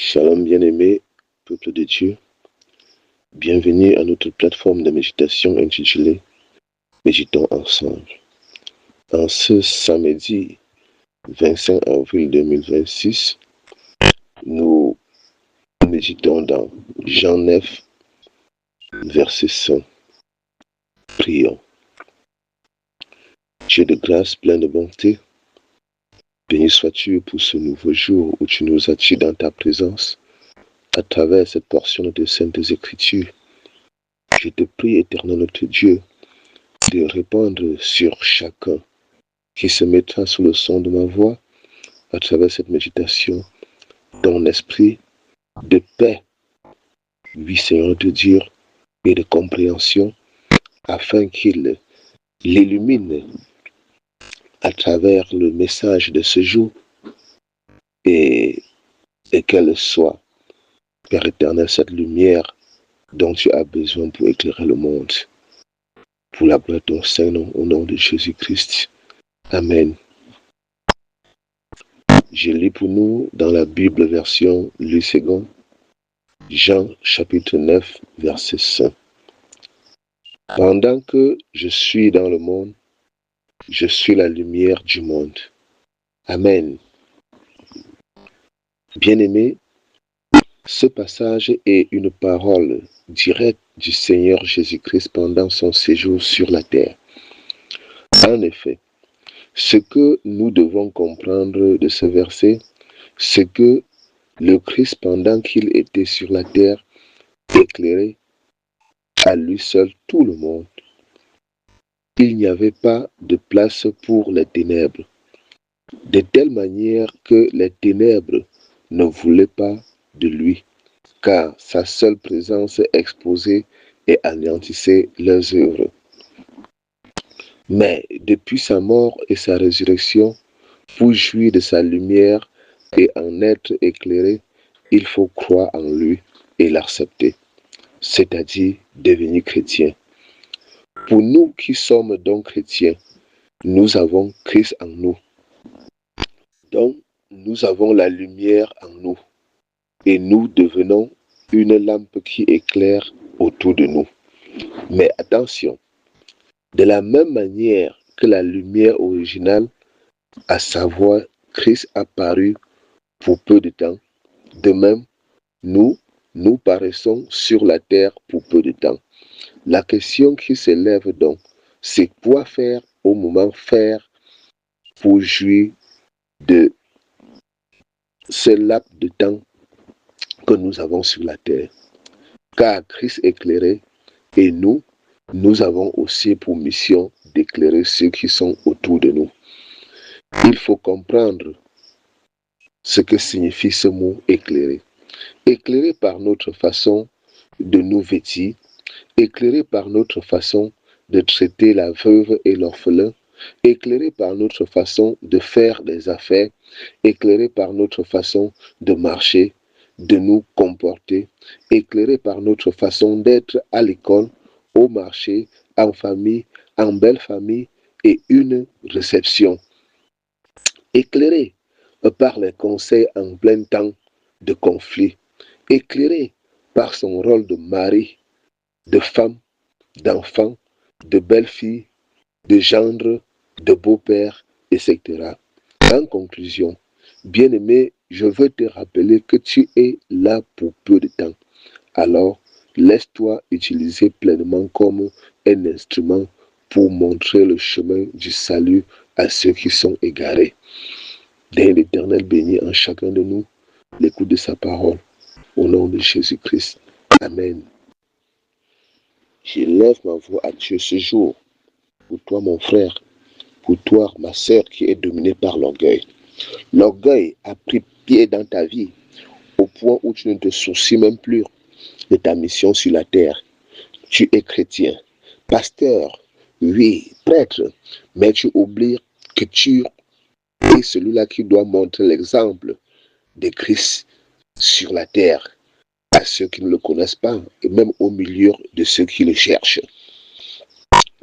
Shalom bien-aimé, peuple de Dieu. Bienvenue à notre plateforme de méditation intitulée Méditons ensemble. En ce samedi 25 avril 2026, nous méditons dans Jean 9, verset 5. Prions. Dieu de grâce, plein de bonté, béni sois-tu pour ce nouveau jour où tu nous attires dans ta présence à travers cette portion de Saintes Écritures. Je te prie, éternel notre Dieu, de répondre sur chacun qui se mettra sous le son de ma voix à travers cette méditation, ton esprit de paix, oui Seigneur de dire, et de compréhension, afin qu'il l'illumine à travers le message de ce jour et qu'elle soit, Père éternel, cette lumière dont tu as besoin pour éclairer le monde. Pour la gloire de ton Saint-Nom, au nom de Jésus-Christ. Amen. Je lis pour nous dans la Bible version Louis II, Jean chapitre 9, verset 5. Pendant que je suis dans le monde, je suis la lumière du monde. Amen. Bien-aimé, ce passage est une parole directe du Seigneur Jésus-Christ pendant son séjour sur la terre. En effet, ce que nous devons comprendre de ce verset, c'est que le Christ, pendant qu'il était sur la terre, éclairait à lui seul tout le monde. Il n'y avait pas de place pour les ténèbres, de telle manière que les ténèbres ne voulaient pas de lui, car sa seule présence exposait et anéantissait leurs œuvres. Mais depuis sa mort et sa résurrection, pour jouir de sa lumière et en être éclairé, il faut croire en lui et l'accepter, c'est-à-dire devenir chrétien. Pour nous qui sommes donc chrétiens, nous avons Christ en nous. Donc, nous avons la lumière en nous et nous devenons une lampe qui éclaire autour de nous. Mais attention, de la même manière que la lumière originale, à savoir Christ apparu pour peu de temps, de même, nous paraissons sur la terre pour peu de temps. La question qui s'élève donc, c'est quoi faire au moment faire pour jouir de ce laps de temps que nous avons sur la terre. Car Christ éclairait et nous avons aussi pour mission d'éclairer ceux qui sont autour de nous. Il faut comprendre ce que signifie ce mot éclairer. Éclairer par notre façon de nous vêtir, éclairer par notre façon de traiter la veuve et l'orphelin, éclairé par notre façon de faire des affaires, éclairé par notre façon de marcher, de nous comporter, éclairé par notre façon d'être à l'école, au marché, en famille, en belle famille et une réception. Éclairé par les conseils en plein temps de conflit, éclairé par son rôle de mari, de femme, d'enfant, de belle-fille, de gendre, de beau-père, etc. En conclusion, bien-aimé, je veux te rappeler que tu es là pour peu de temps. Alors, laisse-toi utiliser pleinement comme un instrument pour montrer le chemin du salut à ceux qui sont égarés. Dès l'Éternel bénit en chacun de nous l'écoute de sa parole. Au nom de Jésus-Christ. Amen. J'élève ma voix à Dieu ce jour. Pour toi, mon frère, pour toi, ma sœur, qui est dominée par l'orgueil. L'orgueil a pris pied dans ta vie, au point où tu ne te soucies même plus de ta mission sur la terre. Tu es chrétien, pasteur, oui, prêtre, mais tu oublies que tu es celui-là qui doit montrer l'exemple de Christ sur la terre à ceux qui ne le connaissent pas et même au milieu de ceux qui le cherchent.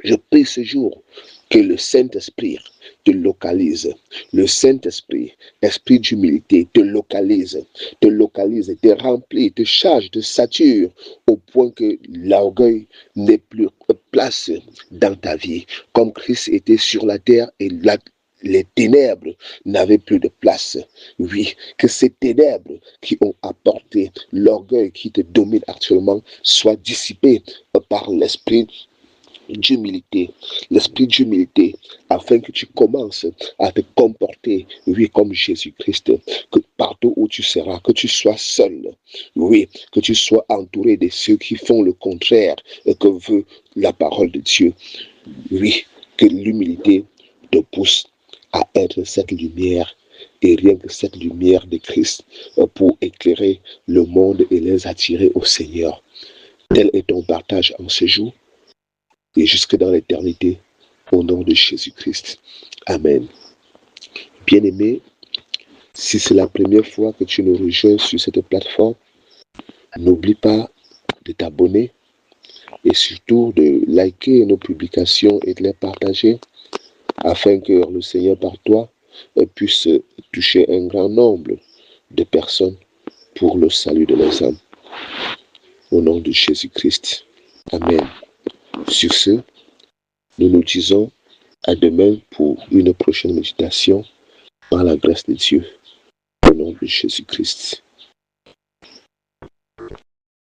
Je prie ce jour Que le Saint-Esprit te localise. Le Saint-Esprit, esprit d'humilité, te localise, te remplit, te charge, te sature au point que l'orgueil n'ait plus place dans ta vie. Comme Christ était sur la terre et les ténèbres n'avaient plus de place. Oui, que ces ténèbres qui ont apporté l'orgueil qui te domine actuellement soient dissipées par l'esprit d'humilité, afin que tu commences à te comporter, oui, comme Jésus-Christ, que partout où tu seras, que tu sois seul, oui, que tu sois entouré de ceux qui font le contraire que veut la parole de Dieu, oui, que l'humilité te pousse à être cette lumière, et rien que cette lumière de Christ pour éclairer le monde et les attirer au Seigneur. Tel est ton partage en ce jour et jusque dans l'éternité, au nom de Jésus-Christ. Amen. Bien-aimé, si c'est la première fois que tu nous rejoins sur cette plateforme, n'oublie pas de t'abonner et surtout de liker nos publications et de les partager afin que le Seigneur par toi puisse toucher un grand nombre de personnes pour le salut de leurs âmes. Au nom de Jésus-Christ. Amen. Sur ce, nous nous disons à demain pour une prochaine méditation par la grâce de Dieu. Au nom de Jésus-Christ.